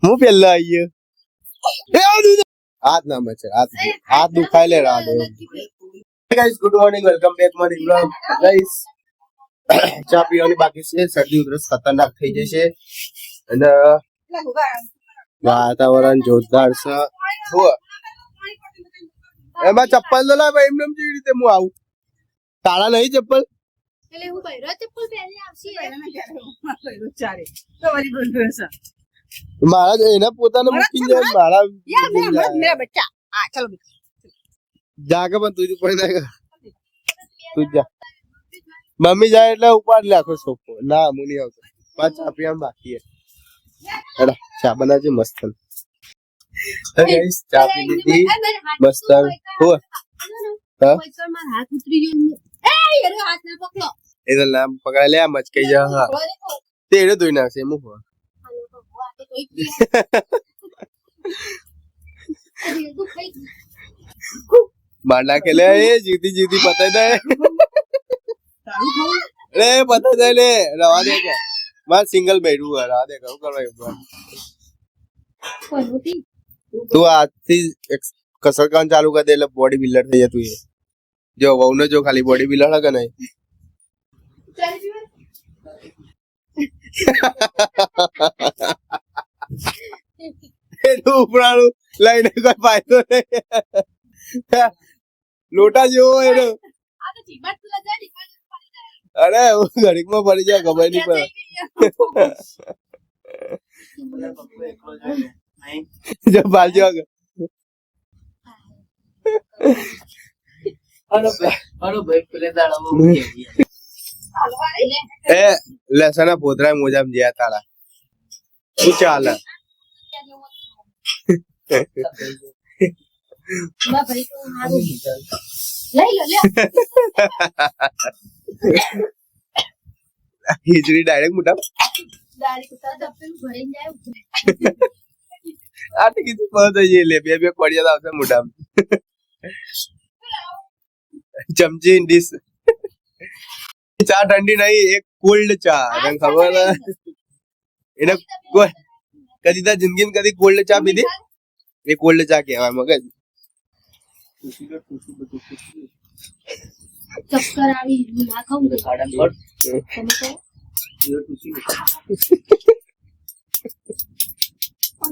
હું પેલા આવીએ હાથ ના મચે હાથ દુખાય લે રાત guys good morning welcome back my vlog guys ચા પીવાની બાકી છે શરદી ઉધરસ ખતરનાક થઈ જશે અને વાતાવરણ જોરદાર છે એમાં ચપ્પલ તો લાવ એમને કેવી રીતે હું આવું તાળા નહીં ચપ્પલ એટલે હું પહેરો ચપ્પલ પહેરી આવશે મારા એના પોતાને મૂકી જાય મારા જાગે પણ તું પડી નાખ તું જા મમ્મી જાય એટલે ઉપાડ લે આખો સોફો ના હું નહીં આવતો પાંચ ચા પીવાનું બાકી હે ચા બનાવજે મસ્ત ચા પી લીધી મસ્ત હાથ ઉતરી ગયો હાથ ના પકડો એ તો નામ પકડાય લે મચકાઈ જા હા તેડે ધોઈ નાખશે એમ હું માર નાખે લે એ જીતી જીતી પતાઈ દે રે પતાઈ દે લે રવા દે કે માર સિંગલ બેઠું રવા દે કહું કરવા તું આજથી કસરત કામ ચાલુ કરી દે એટલે બોડી બિલ્ડર થઈ જતું એ જો વહુ ને જો ખાલી બોડી બિલ્ડર કે નહીં એનું ઉપરાણું લઈને કોઈ ફાયદો નહીં લોટા જેવો એનો અરે ઘડીક માં પડી જાય ખબર નહીં પડે જો બાજુ એ લસણા પોતરા મોજામ જ્યાં તારા શું ચાલે ખીચડી ડાયરેક્ટ મોટા આ તો કીધું પહોંચી લે બે બે પડ્યા આવશે મોટા ચમચી ડીશ ચા ઠંડી નહીં એક કોલ્ડ ચા તને ખબર એને કદી તાર જિંદગી કદી કોલ્ડ ચા પીધી એ કોલ્ડ ચા કહેવાય મગજ ચક્કર આવી ના ખાઉં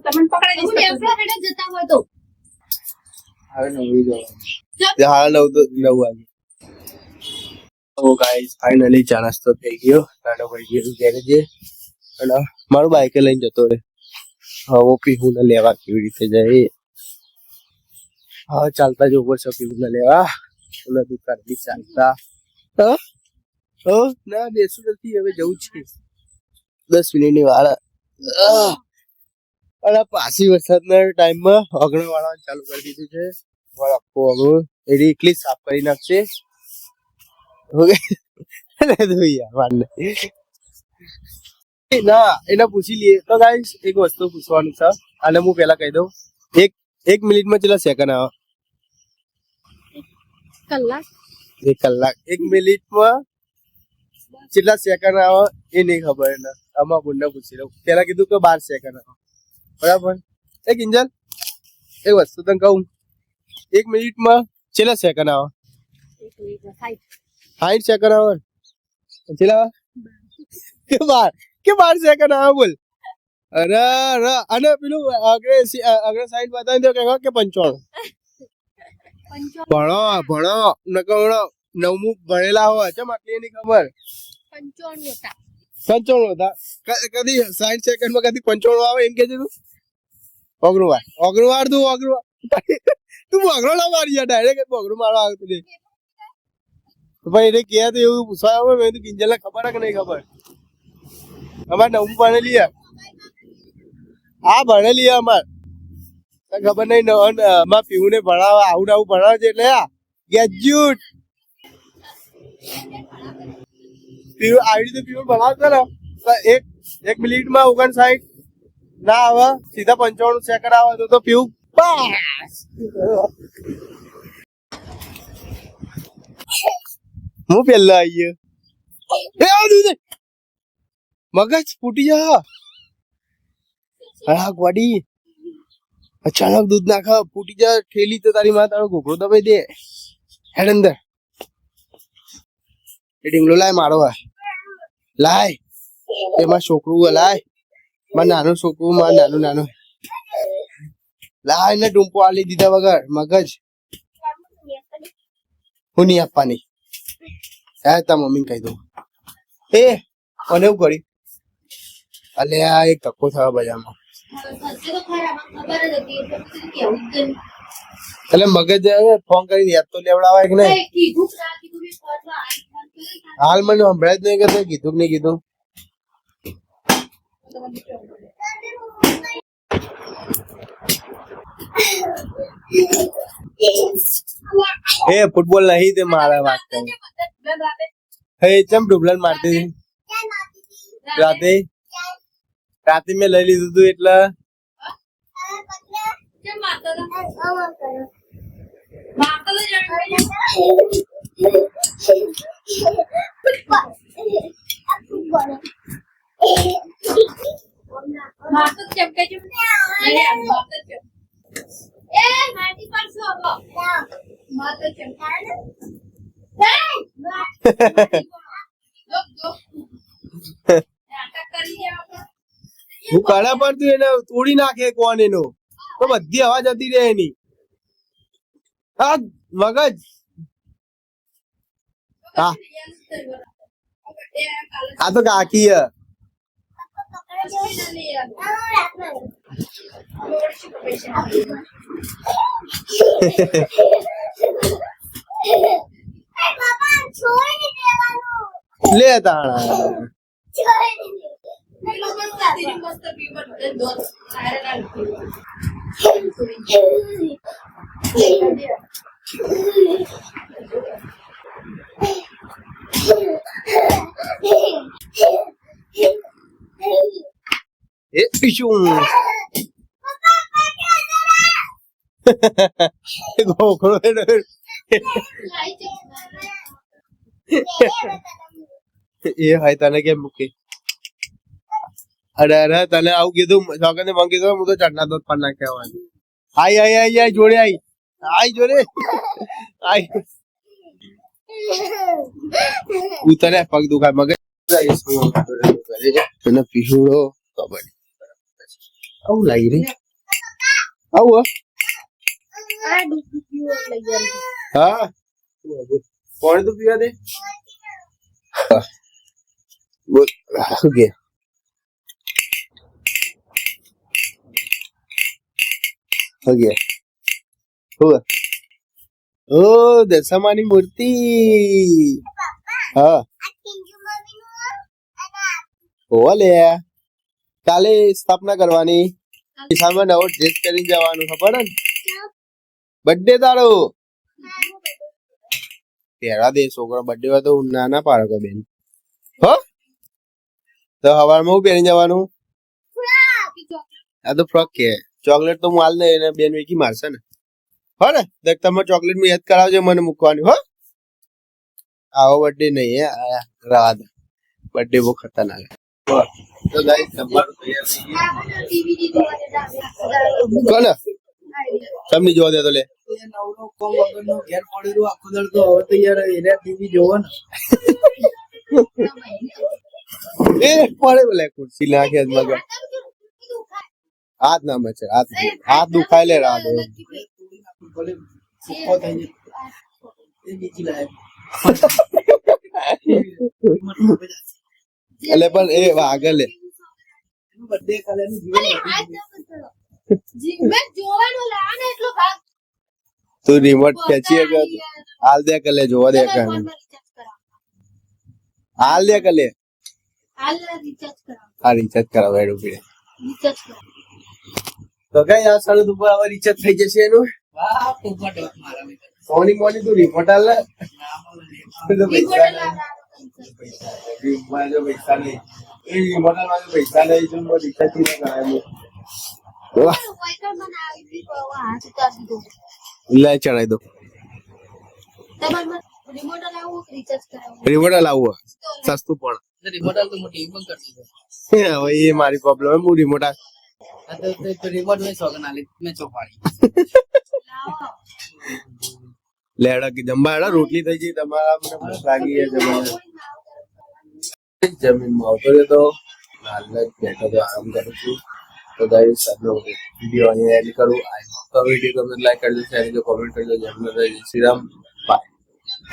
તમે પકડાઈ જતા હોય તો હવે 9 વાગે તો ગાઈસ ફાઇનલી ચા નાસ્તો થઈ ગયો નાનો ભાઈ ગયો ગેરેજે અને મારું બાઈક લઈને જતો રે હવે પીહું ને લેવા કેવી રીતે જાય હા ચાલતા જ ઉપર છે પીહું ને લેવા અને દુકાન બી ચાલતા ના બેસું નથી હવે જવું છે 10 મિનિટની વાર અને પાછી વરસાદના ટાઈમમાં અગણો વાળવાનું ચાલુ કરી દીધું છે આખો અગણો એડી એકલી સાફ કરી નાખશે ના એને પૂછી લઈએ તો ગાઈસ એક વસ્તુ પૂછવાનું છે અને હું પેલા કહી દઉં એક મિનિટમાં કેટલા સેકન્ડ આવે એક કલાક 1 મિનિટમાં કેટલા સેકન્ડ આવે એ નહીં ખબર એને આમાં બુનને પૂછી લઉં પેલા કીધું કે 12 સેકન્ડ આવે બરાબર એક કિંજલ એક વસ્તુ તને કહું 1 મિનિટમાં કેટલા સેકન્ડ આવે 60 સેકન્ડ આવે કેટલા કે 12 સેકન્ડ આવે બોલ અરે અને પેલું આગળ સાઈડ બતાવી દો કે 55 ભણો નકરો 9મું ભણેલા હોય ચમ આટલી એની ખબર 55 હતા કદી 60 સેકન્ડમાં કદી 55 આવે એમ કે છે તું ઓગણવાર તું અઘરો ના મારી જા ડાયરેક્ટ અઘરો મારવા આવતો દે ભાઈ એને કહે તો એવું પૂછવા આવે મેં તો કિંજલ ને ખબર કે નહીં ખબર અમારે 9મું ભણેલી ભણેલી અમારે ખબર નહીં અમાર પીવું ને ભણાવે આવું ભણાવે છે એટલે ગ્રેજ્યુએટ પીવું આવી રીતે પીવું ભણાવતો ને એક મિનિટમાં 59 ના આવે સીધા 55 સેકન્ડ આવે તો પીવું પાસ હું પેલા આવીએ મગજ ફૂટી જા હળાક વાડી અચાનક દૂધ નાખ ફૂટી જાય ઠેલી તો તારી માં તારો ઘોઘરો દબાઈ દે હેડ અંદર એ ડીંગલો લાય મારો લાય એમાં છોકરું લાય માં નાનું છોકરું માં નાનું લાય ને ટૂંપો આલી દીધા વગર મગજ હું નહીં આપવાની હે તા મમ્મી કહી દઉં એ અને એવું કરી અલે આ એક ધક્કો થયો બજારમાં એટલે મગજ ફોન કરી યાદ તો લેવડાવાય કે નહીં હાલ મને સંભળાય જ નહીં કે કીધું કે નહીં કીધું એ ફૂટબોલ નહીં તે મારા વાત કરી હે ચમ ડુબલન મારતી રાતે રાતે મેં લઈ લીધું તું એટલે હું કડા પર તું એને તોડી નાખે કોણ એનો તો બધી હવા જતી રહે એની હા મગજ હા આ તો કાકી લે તાણા એ શું ઘોઘરો એ હોય તને કેમ મૂકી અરે અરે તને આવું કીધું છોકરા ને મને કીધું હું તો ચટના દોધ પર નાખ્યા આઈ આઈ આઈ આઈ જોડે આઈ જોડે આઈ ઉતરે પગ દુખાય મગજ તને પીહુડો કબડ્ડી આવું લાગી રે આવું હા કોણ તું પીવા દે બોલ શું કે ઓ દશામાની મૂર્તિ હા ઓલે કાલે સ્થાપના કરવાની સામે નવો ડ્રેસ કરીને જવાનું ખબર ને બર્થડે તારો પહેરા દે છોકરો બર્થડે હોય તો ના ના પાડો કે બેન હો તો હવારમાં હું પહેરી જવાનું આ તો ફ્રોક કે ચોકલેટ તો હું હાલ દે એને બેન વેકી મારશે ને હો ને દેખ તમે ચોકલેટ માં યાદ કરાવજો મને મૂકવાની હો આવો બર્થડે નહીં રવા દે બર્થડે બહુ ખતરનાક તો ગાઈસ તમારું કોને તમને જોવા દે તો લે નવરો કોમ વગરનો ઘેર પડેલો આખો દળ તો હવે તો યાર એને ટીવી જોવો ને એ પડે બોલે ખુરશી નાખે મગર હાથ ના મચે હાથ દુખાય લે રાત ભલે સુકો થઈ જાય એ બીજી લાય એટલે પણ એ આગળ લે એનું બર્થડે કાલે એનું જીવન જોવાનું લાવે ને એટલો ભાગ તું રિમોટ ખેંચી હાલ દે કલે જોવા દે કે હાલ દે કલે હાલ રિચાર્જ કરાવ આ રિચાર્જ કરાવ એડું પીડે રિચાર્જ કરાવ તો કઈ આ સારું ઉપર હવે રિચાર્જ થઈ જશે એનું વાહ પોપટ મારા બેટા સોની મોની તું રિમોટ હાલ ને પૈસા નહીં એ રિમોટ હાલ પૈસા નહીં જો રિચાર્જ નહીં કરાય લે ચડાઈ દો રિમોટ લાવવું સસ્તું પણ રિમોટ તો મોટી પણ કરી દીધો હવે એ મારી પ્રોબ્લેમ હું રિમોટ આ તો રિમોટ મેં સોગન આલી મેં ચોપાડી લાવો લેડા કે જમવા હેડા રોટલી થઈ ગઈ તમારા મને ભૂખ લાગી છે જમવા જમીનમાં આવતો રહ્યો તો હાલ જ બેઠો તો આરામ કરું છું તો ગાઈસ આજનો વિડીયો અહીંયા એડ કરું આ વિડીયો ગમે લાઈક કરજો શેર કરજો કોમેન્ટ કરજો જય શ્રી રામ બાય